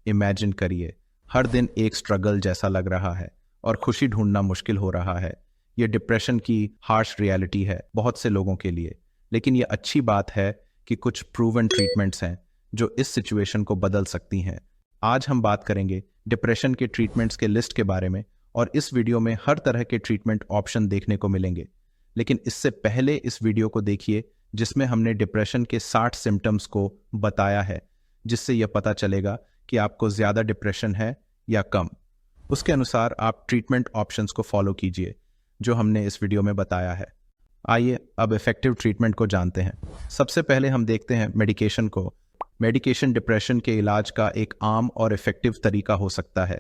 Imagine करिए, हर दिन एक स्ट्रगल जैसा लग रहा है और खुशी ढूंढना मुश्किल हो रहा है। ये डिप्रेशन की हार्श रियलिटी है बहुत से लोगों के लिए, लेकिन ये अच्छी बात है कि कुछ प्रूवन ट्रीटमेंट्स हैं जो इस सिचुएशन को बदल सकती हैं। आज हम बात करेंगे डिप्रेशन के ट्रीटमेंट्स के लिस्ट के बारे में, और इस वीडियो में हर तरह के ट्रीटमेंट ऑप्शन देखने को मिलेंगे। लेकिन इससे पहले इस वीडियो को देखिए जिसमें हमने डिप्रेशन के 60 सिम्टम्स को बताया है, जिससे यह पता चलेगा कि आपको ज़्यादा डिप्रेशन है या कम। उसके अनुसार आप ट्रीटमेंट ऑप्शंस को फॉलो कीजिए जो हमने इस वीडियो में बताया है। आइए अब इफेक्टिव ट्रीटमेंट को जानते हैं। सबसे पहले हम देखते हैं मेडिकेशन को। मेडिकेशन डिप्रेशन के इलाज का एक आम और इफेक्टिव तरीका हो सकता है,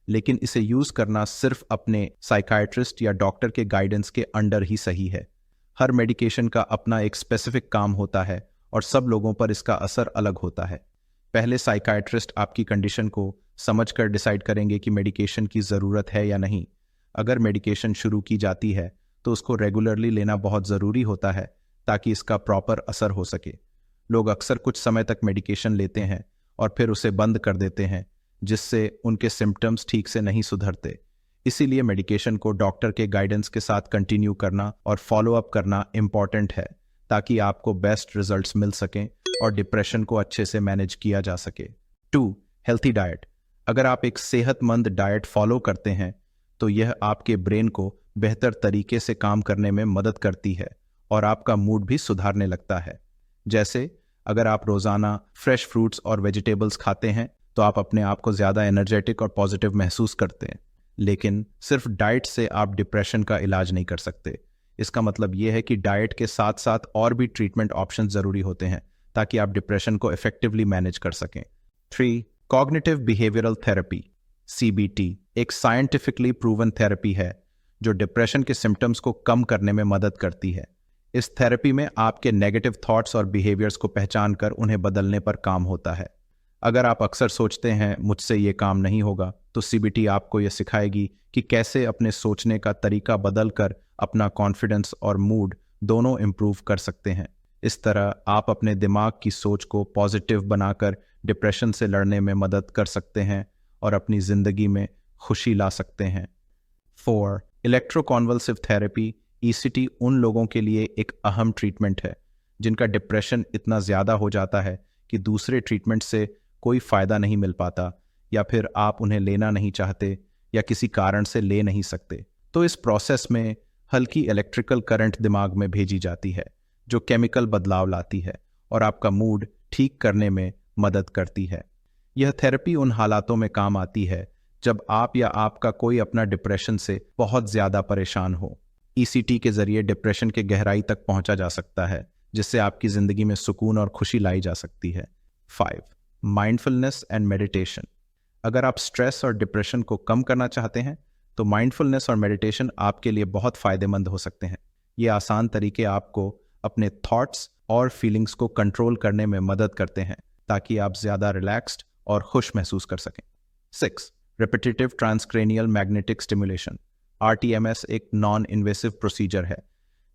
लेकिन इसे यूज़ करना सिर्फ अपने साइकाइट्रिस्ट या डॉक्टर के गाइडेंस के अंडर ही सही है। हर मेडिकेशन का अपना एक स्पेसिफिक काम होता है और सब लोगों पर इसका असर अलग होता है। पहले साइकाइट्रिस्ट आपकी कंडीशन को समझकर डिसाइड करेंगे कि मेडिकेशन की ज़रूरत है या नहीं। अगर मेडिकेशन शुरू की जाती है तो उसको रेगुलरली लेना बहुत ज़रूरी होता है ताकि इसका प्रॉपर असर हो सके। लोग अक्सर कुछ समय तक मेडिकेशन लेते हैं और फिर उसे बंद कर देते हैं, जिससे उनके सिम्टम्स ठीक से नहीं सुधरते। इसीलिए मेडिकेशन को डॉक्टर के गाइडेंस के साथ कंटिन्यू करना और फॉलो अप करना इम्पॉर्टेंट है, ताकि आपको बेस्ट रिजल्ट्स मिल सकें और डिप्रेशन को अच्छे से मैनेज किया जा सके। 2. Healthy diet. अगर आप एक सेहतमंद डाइट फॉलो करते हैं तो यह आपके ब्रेन को बेहतर तरीके से काम करने में मदद करती है और आपका मूड भी सुधारने लगता है। जैसे अगर आप रोज़ाना फ्रेश फ्रूट्स और वेजिटेबल्स खाते हैं तो आप अपने आप को ज़्यादा एनर्जेटिक और पॉजिटिव महसूस करते हैं। लेकिन सिर्फ डाइट से आप डिप्रेशन का इलाज नहीं कर सकते। इसका मतलब यह है कि डाइट के साथ साथ और भी ट्रीटमेंट ऑप्शन ज़रूरी होते हैं ताकि आप डिप्रेशन को इफेक्टिवली मैनेज कर सकें। 3. कॉग्निटिव बिहेवियरल थेरेपी CBT एक साइंटिफिकली प्रूवन थेरेपी है जो डिप्रेशन के सिम्टम्स को कम करने में मदद करती है। इस थेरेपी में आपके नेगेटिव थॉट्स और बिहेवियर्स को पहचान कर उन्हें बदलने पर काम होता है। अगर आप अक्सर सोचते हैं मुझसे ये काम नहीं होगा, तो CBT आपको यह सिखाएगी कि कैसे अपने सोचने का तरीका बदल कर अपना कॉन्फिडेंस और मूड दोनों इम्प्रूव कर सकते हैं। इस तरह आप अपने दिमाग की सोच को पॉजिटिव बनाकर डिप्रेशन से लड़ने में मदद कर सकते हैं और अपनी ज़िंदगी में खुशी ला सकते हैं। 4. इलेक्ट्रोकॉन्वल्सिव थेरेपी ECT उन लोगों के लिए एक अहम ट्रीटमेंट है जिनका डिप्रेशन इतना ज़्यादा हो जाता है कि दूसरे ट्रीटमेंट से कोई फ़ायदा नहीं मिल पाता, या फिर आप उन्हें लेना नहीं चाहते या किसी कारण से ले नहीं सकते। तो इस प्रोसेस में हल्की इलेक्ट्रिकल करंट दिमाग में भेजी जाती है जो केमिकल बदलाव लाती है और आपका मूड ठीक करने में मदद करती है। यह थेरेपी उन हालातों में काम आती है जब आप या आपका कोई अपना डिप्रेशन से बहुत ज़्यादा परेशान हो। ECT के ज़रिए डिप्रेशन के गहराई तक पहुंचा जा सकता है, जिससे आपकी ज़िंदगी में सुकून और खुशी लाई जा सकती है। 5. Mindfulness and meditation. अगर आप स्ट्रेस और डिप्रेशन को कम करना चाहते हैं तो माइंडफुलनेस और मेडिटेशन आपके लिए बहुत फ़ायदेमंद हो सकते हैं। ये आसान तरीके आपको अपने थॉट्स और फीलिंग्स को कंट्रोल करने में मदद करते हैं ताकि आप ज़्यादा रिलैक्स्ड और खुश महसूस कर सकें। 6. Repetitive transcranial magnetic stimulation RTMS एक नॉन इन्वेसिव प्रोसीजर है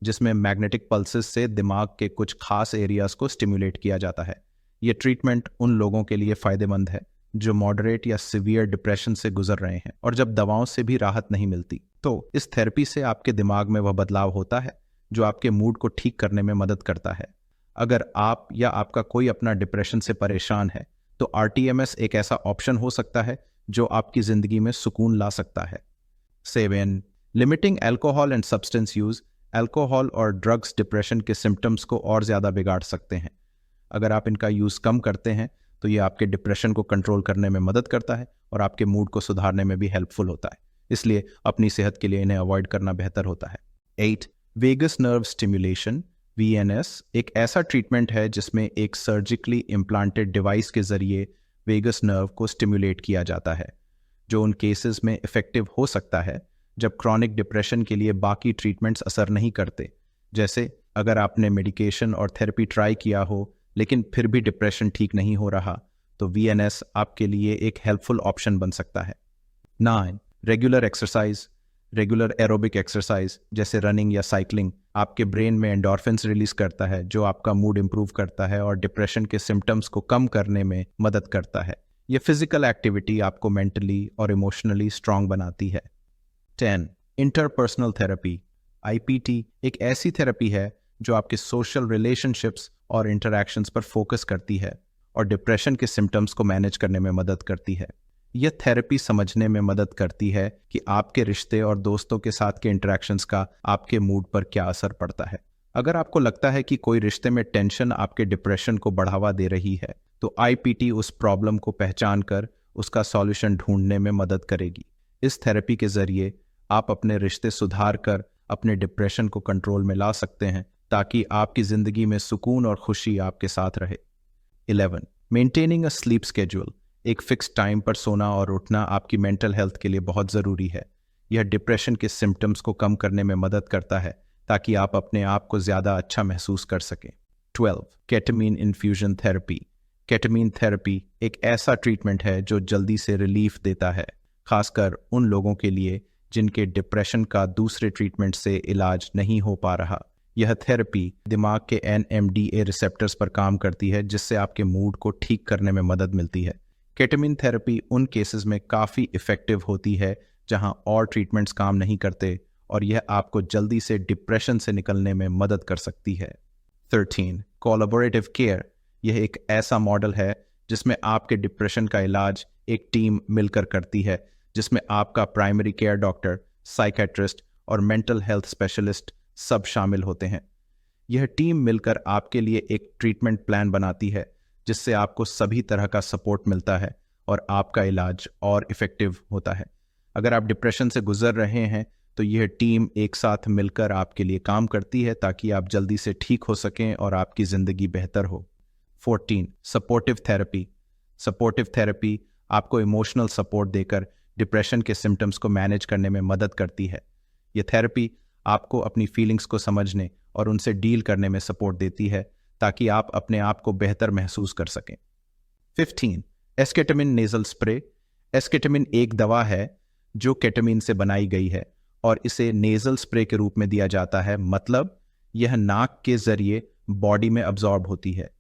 जिसमें मैग्नेटिक पल्सेस से दिमाग के कुछ खास एरियाज को स्टिमुलेट किया जाता है। ये ट्रीटमेंट उन लोगों के लिए फ़ायदेमंद है जो मॉडरेट या सिवियर डिप्रेशन से गुजर रहे हैं और जब दवाओं से भी राहत नहीं मिलती। तो इस थेरेपी से आपके दिमाग में वह बदलाव होता है जो आपके मूड को ठीक करने में मदद करता है। अगर आप या आपका कोई अपना डिप्रेशन से परेशान है तो RTMS एक ऐसा ऑप्शन हो सकता है जो आपकी ज़िंदगी में सुकून ला सकता है। 7. Limiting alcohol and substance use. Alcohol और ड्रग्स डिप्रेशन के सिम्टम्स को और ज़्यादा बिगाड़ सकते हैं। अगर आप इनका यूज़ कम करते हैं तो ये आपके डिप्रेशन को कंट्रोल करने में मदद करता है और आपके मूड को सुधारने में भी हेल्पफुल होता है। इसलिए अपनी सेहत के लिए इन्हें अवॉइड करना बेहतर होता है। 8. वेगस नर्व स्टिमुलेशन VNS एक ऐसा ट्रीटमेंट है जिसमें एक सर्जिकली इम्प्लांटेड डिवाइस के ज़रिए वेगस नर्व को स्टिमुलेट किया जाता है, जो उन केसेस में इफ़ेक्टिव हो सकता है जब क्रॉनिक डिप्रेशन के लिए बाकी ट्रीटमेंट्स असर नहीं करते। जैसे अगर आपने मेडिकेशन और थेरेपी ट्राई किया हो लेकिन फिर भी डिप्रेशन ठीक नहीं हो रहा, तो VNS आपके लिए एक हेल्पफुल ऑप्शन बन सकता है। 9. Regular exercise. Regular aerobic exercise जैसे रनिंग या साइकिलिंग आपके ब्रेन में एंडोर्फिन्स रिलीज करता है जो आपका मूड इंप्रूव करता है और डिप्रेशन के सिम्टम्स को कम करने में मदद करता है। ये फिजिकल एक्टिविटी आपको मेंटली और इमोशनली स्ट्रांग बनाती है। 10. Interpersonal therapy. आईपीटी एक ऐसी थेरेपी है जो आपके सोशल रिलेशनशिप्स और इंटरैक्शंस पर फोकस करती है और डिप्रेशन के सिम्टम्स को मैनेज करने में मदद करती है। यह थेरेपी समझने में मदद करती है कि आपके रिश्ते और दोस्तों के साथ के इंटरैक्शंस का आपके मूड पर क्या असर पड़ता है। अगर आपको लगता है कि कोई रिश्ते में टेंशन आपके डिप्रेशन को बढ़ावा दे रही है, तो आईपीटी उस प्रॉब्लम को पहचान कर उसका सॉल्यूशन ढूंढने में मदद करेगी। इस थेरेपी के जरिए आप अपने रिश्ते सुधार कर अपने डिप्रेशन को कंट्रोल में ला सकते हैं, ताकि आपकी जिंदगी में सुकून और खुशी आपके साथ रहे। 11. Maintaining a slip schedule. एक फिक्स टाइम पर सोना और उठना आपकी मेंटल हेल्थ के लिए बहुत ज़रूरी है। यह डिप्रेशन के सिम्टम्स को कम करने में मदद करता है, ताकि आप अपने आप को ज़्यादा अच्छा महसूस कर सकें। 12. केटामीन इन्फ्यूजन थेरेपी। केटामीन थेरेपी एक ऐसा ट्रीटमेंट है जो जल्दी से रिलीफ देता है, खासकर उन लोगों के लिए जिनके डिप्रेशन का दूसरे ट्रीटमेंट से इलाज नहीं हो पा रहा। यह थेरेपी दिमाग के NMDA रिसेप्टर्स पर काम करती है, जिससे आपके मूड को ठीक करने में मदद मिलती है। केटामीन थेरेपी उन केसेस में काफ़ी इफ़ेक्टिव होती है जहां और ट्रीटमेंट्स काम नहीं करते, और यह आपको जल्दी से डिप्रेशन से निकलने में मदद कर सकती है। 13. Collaborative care. यह एक ऐसा मॉडल है जिसमें आपके डिप्रेशन का इलाज एक टीम मिलकर करती है, जिसमें आपका प्राइमरी केयर डॉक्टर, साइकेट्रिस्ट और मेंटल हेल्थ स्पेशलिस्ट सब शामिल होते हैं। यह टीम मिलकर आपके लिए एक ट्रीटमेंट प्लान बनाती है, जिससे आपको सभी तरह का सपोर्ट मिलता है और आपका इलाज और इफ़ेक्टिव होता है। अगर आप डिप्रेशन से गुजर रहे हैं, तो यह टीम एक साथ मिलकर आपके लिए काम करती है, ताकि आप जल्दी से ठीक हो सकें और आपकी ज़िंदगी बेहतर हो। 14. Supportive therapy. सपोर्टिव थेरेपी आपको इमोशनल सपोर्ट देकर डिप्रेशन के सिम्टम्स को मैनेज करने में मदद करती है। यह थेरेपी आपको अपनी फीलिंग्स को समझने और उनसे डील करने में सपोर्ट देती है, ताकि आप अपने आप को बेहतर महसूस कर सकें। 15. एस्केटामिन नेजल स्प्रे। एस्केटामिन एक दवा है जो केटामीन से बनाई गई है और इसे नेजल स्प्रे के रूप में दिया जाता है, मतलब यह नाक के जरिए बॉडी में अब्जॉर्ब होती है।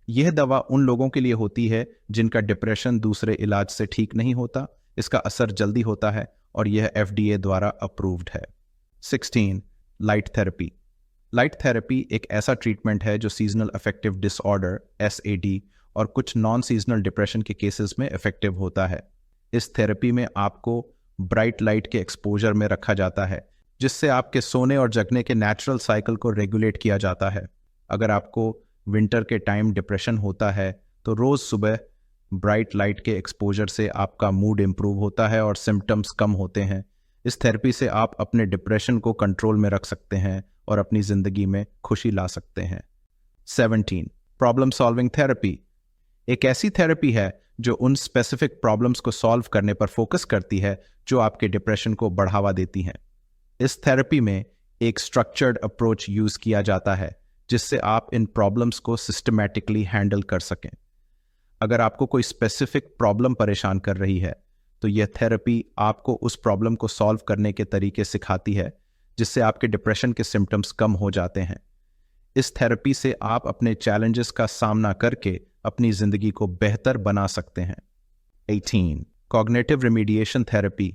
यह दवा उन लोगों के लिए होती है जिनका डिप्रेशन दूसरे इलाज से ठीक नहीं होता। इसका असर जल्दी होता है और यह FDA द्वारा अप्रूव्ड है। 16. Light therapy. लाइट थेरेपी एक ऐसा ट्रीटमेंट है जो सीजनल अफेक्टिव डिसऑर्डर SAD और कुछ नॉन सीजनल डिप्रेशन के केसेस में इफेक्टिव होता है। इस थेरेपी में आपको ब्राइट लाइट के एक्सपोजर में रखा जाता है, जिससे आपके सोने और जगने के नेचुरल साइकिल को रेगुलेट किया जाता है। अगर आपको विंटर के टाइम डिप्रेशन होता है, तो रोज़ सुबह ब्राइट लाइट के एक्सपोजर से आपका मूड इम्प्रूव होता है और सिम्टम्स कम होते हैं। इस थेरेपी से आप अपने डिप्रेशन को कंट्रोल में रख सकते हैं और अपनी ज़िंदगी में खुशी ला सकते हैं। 17. Problem solving therapy. एक ऐसी थेरेपी है जो उन स्पेसिफिक प्रॉब्लम्स को सॉल्व करने पर फोकस करती है जो आपके डिप्रेशन को बढ़ावा देती हैं। इस थेरेपी में एक स्ट्रक्चर्ड अप्रोच यूज़ किया जाता है, जिससे आप इन प्रॉब्लम्स को सिस्टमैटिकली हैंडल कर सकें। अगर आपको कोई स्पेसिफिक प्रॉब्लम परेशान कर रही है, तो यह थेरेपी आपको उस प्रॉब्लम को सॉल्व करने के तरीके सिखाती है, जिससे आपके डिप्रेशन के सिम्टम्स कम हो जाते हैं। इस थेरेपी से आप अपने चैलेंजेस का सामना करके अपनी ज़िंदगी को बेहतर बना सकते हैं। 18. कॉग्निटिव रिमीडिएशन थेरेपी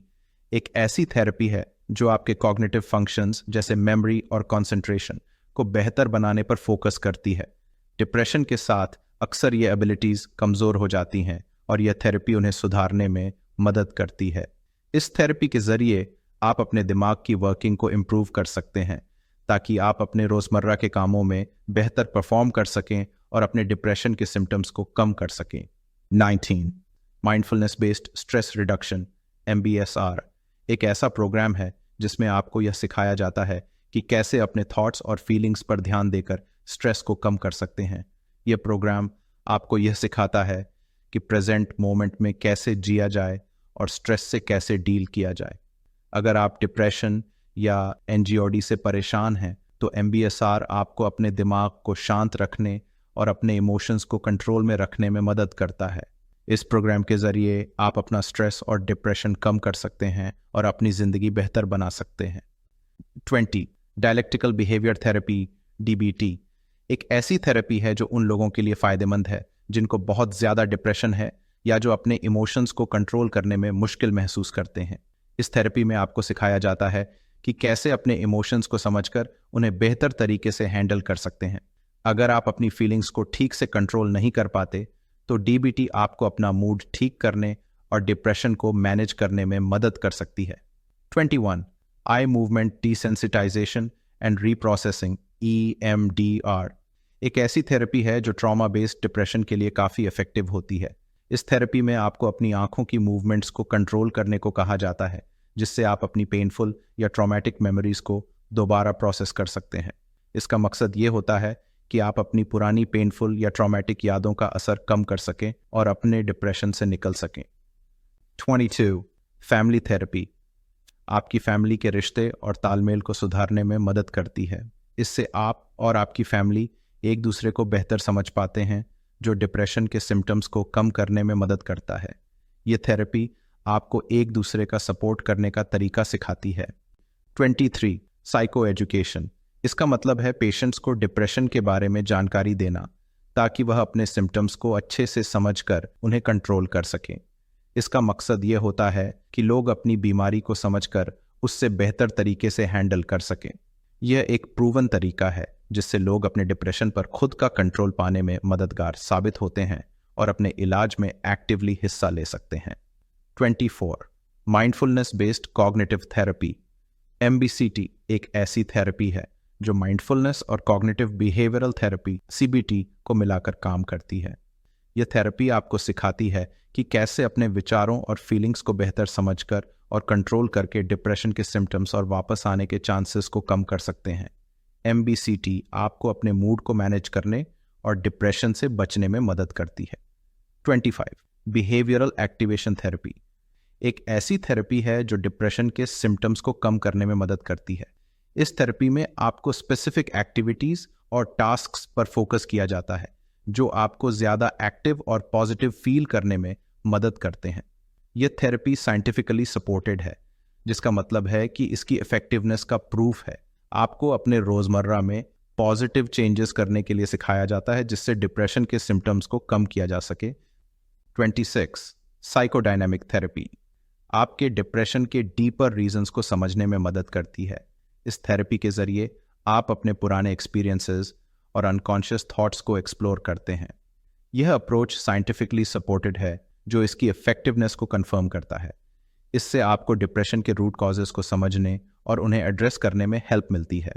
एक ऐसी थेरेपी है जो आपके कॉग्निटिव फंक्शंस जैसे मेमोरी और कंसंट्रेशन को बेहतर बनाने पर फोकस करती है। डिप्रेशन के साथ अक्सर ये एबिलिटीज़ कमज़ोर हो जाती हैं और यह थेरेपी उन्हें सुधारने में मदद करती है। इस थेरेपी के ज़रिए आप अपने दिमाग की वर्किंग को इम्प्रूव कर सकते हैं, ताकि आप अपने रोज़मर्रा के कामों में बेहतर परफॉर्म कर सकें और अपने डिप्रेशन के सिम्टम्स को कम कर सकें। 19. Mindfulness based stress reduction MBSR एक ऐसा प्रोग्राम है जिसमें आपको यह सिखाया जाता है कि कैसे अपने थॉट्स और फीलिंग्स पर ध्यान देकर स्ट्रेस को कम कर सकते हैं। यह प्रोग्राम आपको यह सिखाता है कि प्रेजेंट मोमेंट में कैसे जिया जाए और स्ट्रेस से कैसे डील किया जाए। अगर आप डिप्रेशन या NGOD से परेशान हैं, तो MBSR आपको अपने दिमाग को शांत रखने और अपने इमोशंस को कंट्रोल में रखने में मदद करता है। इस प्रोग्राम के ज़रिए आप अपना स्ट्रेस और डिप्रेशन कम कर सकते हैं और अपनी ज़िंदगी बेहतर बना सकते हैं। 20. डायलेक्टिकल बिहेवियर थेरेपी DBT एक ऐसी थेरेपी है जो उन लोगों के लिए फ़ायदेमंद है जिनको बहुत ज़्यादा डिप्रेशन है या जो अपने इमोशंस को कंट्रोल करने में मुश्किल महसूस करते हैं। इस थेरेपी में आपको सिखाया जाता है कि कैसे अपने इमोशंस को समझकर उन्हें बेहतर तरीके से हैंडल कर सकते हैं। अगर आप अपनी फीलिंग्स को ठीक से कंट्रोल नहीं कर पाते तो डीबीटी आपको अपना मूड ठीक करने और डिप्रेशन को मैनेज करने में मदद कर सकती है। 21. Eye movement desensitization and reprocessing EMDR एक ऐसी थेरेपी है जो ट्रॉमा बेस्ड डिप्रेशन के लिए काफ़ी इफेक्टिव होती है। इस थेरेपी में आपको अपनी आंखों की मूवमेंट्स को कंट्रोल करने को कहा जाता है, जिससे आप अपनी पेनफुल या ट्रॉमेटिक मेमोरीज को दोबारा प्रोसेस कर सकते हैं। इसका मकसद ये होता है कि आप अपनी पुरानी पेनफुल या ट्रॉमेटिक यादों का असर कम कर सकें और अपने डिप्रेशन से निकल सकें। 22. फैमिली थेरेपी आपकी फैमिली के रिश्ते और तालमेल को सुधारने में मदद करती है। इससे आप और आपकी फैमिली एक दूसरे को बेहतर समझ पाते हैं, जो डिप्रेशन के सिम्टम्स को कम करने में मदद करता है। ये थेरेपी आपको एक दूसरे का सपोर्ट करने का तरीका सिखाती है। 23. साइको एजुकेशन इसका मतलब है पेशेंट्स को डिप्रेशन के बारे में जानकारी देना, ताकि वह अपने सिम्टम्स को अच्छे से समझकर उन्हें कंट्रोल कर सकें। इसका मकसद ये होता है कि लोग अपनी बीमारी को समझकर उससे बेहतर तरीके से हैंडल कर सकें। यह एक प्रूवन तरीका है जिससे लोग अपने डिप्रेशन पर खुद का कंट्रोल पाने में मददगार साबित होते हैं और अपने इलाज में एक्टिवली हिस्सा ले सकते हैं। 24. Mindfulness based cognitive therapy MBCT एक ऐसी थेरेपी है जो माइंडफुलनेस और कॉग्निटिव बिहेवियरल थेरेपी CBT को मिलाकर काम करती है। यह थेरेपी आपको सिखाती है कि कैसे अपने विचारों और फीलिंग्स को बेहतर समझकर और कंट्रोल करके डिप्रेशन के सिम्टम्स और वापस आने के चांसेस को कम कर सकते हैं। MBCT आपको अपने मूड को मैनेज करने और डिप्रेशन से बचने में मदद करती है। 25. बिहेवियरल एक्टिवेशन थेरेपी एक ऐसी थेरेपी है जो डिप्रेशन के सिम्टम्स को कम करने में मदद करती है। इस थेरेपी में आपको स्पेसिफिक एक्टिविटीज और टास्क्स पर फोकस किया जाता है जो आपको ज़्यादा एक्टिव और पॉजिटिव फील करने में मदद करते हैं। यह थेरेपी साइंटिफिकली सपोर्टेड है, जिसका मतलब है कि इसकी इफेक्टिवनेस का प्रूफ है। आपको अपने रोज़मर्रा में पॉजिटिव चेंजेस करने के लिए सिखाया जाता है, जिससे डिप्रेशन के सिम्टम्स को कम किया जा सके। 26. साइकोडायनामिक थेरेपी आपके डिप्रेशन के डीपर रीजंस को समझने में मदद करती है। इस थेरेपी के जरिए आप अपने पुराने एक्सपीरियंसेस और अनकॉन्शियस थॉट्स को एक्सप्लोर करते हैं। यह अप्रोच साइंटिफिकली सपोर्टेड है, जो इसकी इफेक्टिवनेस को कंफर्म करता है। इससे आपको डिप्रेशन के रूट कॉजेस को समझने और उन्हें एड्रेस करने में हेल्प मिलती है।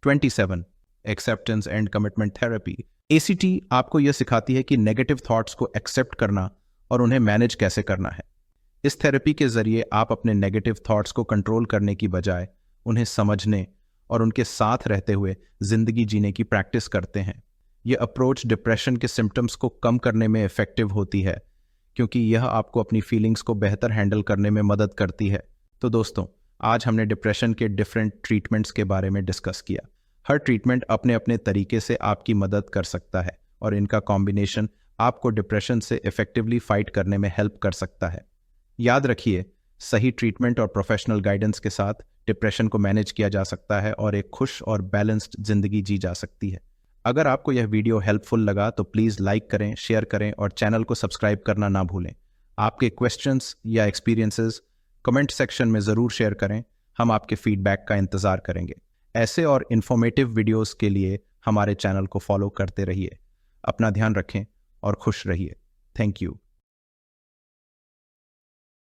27. Acceptance and commitment therapy ACT आपको यह सिखाती है कि नेगेटिव थॉट्स को एक्सेप्ट करना और उन्हें मैनेज कैसे करना है। इस थेरेपी के जरिए आप अपने नेगेटिव थॉट्स को कंट्रोल करने की बजाय उन्हें समझने और उनके साथ रहते हुए जिंदगी जीने की प्रैक्टिस करते हैं। यह अप्रोच डिप्रेशन के सिम्टम्स को कम करने में इफेक्टिव होती है, क्योंकि यह आपको अपनी फीलिंग्स को बेहतर हैंडल करने में मदद करती है। तो दोस्तों, आज हमने डिप्रेशन के डिफरेंट ट्रीटमेंट्स के बारे में डिस्कस किया। हर ट्रीटमेंट अपने अपने तरीके से आपकी मदद कर सकता है और इनका कॉम्बिनेशन आपको डिप्रेशन से इफेक्टिवली फाइट करने में हेल्प कर सकता है। याद रखिए, सही ट्रीटमेंट और प्रोफेशनल गाइडेंस के साथ डिप्रेशन को मैनेज किया जा सकता है और एक खुश और बैलेंस्ड जिंदगी जी जा सकती है। अगर आपको यह वीडियो हेल्पफुल लगा तो प्लीज़ लाइक करें, शेयर करें और चैनल को सब्सक्राइब करना ना भूलें। आपके क्वेश्चंस या एक्सपीरियंसेस कमेंट सेक्शन में ज़रूर शेयर करें। हम आपके फीडबैक का इंतज़ार करेंगे। ऐसे और इन्फॉर्मेटिव वीडियोस के लिए हमारे चैनल को फॉलो करते रहिए। अपना ध्यान रखें और खुश रहिए। Thank you.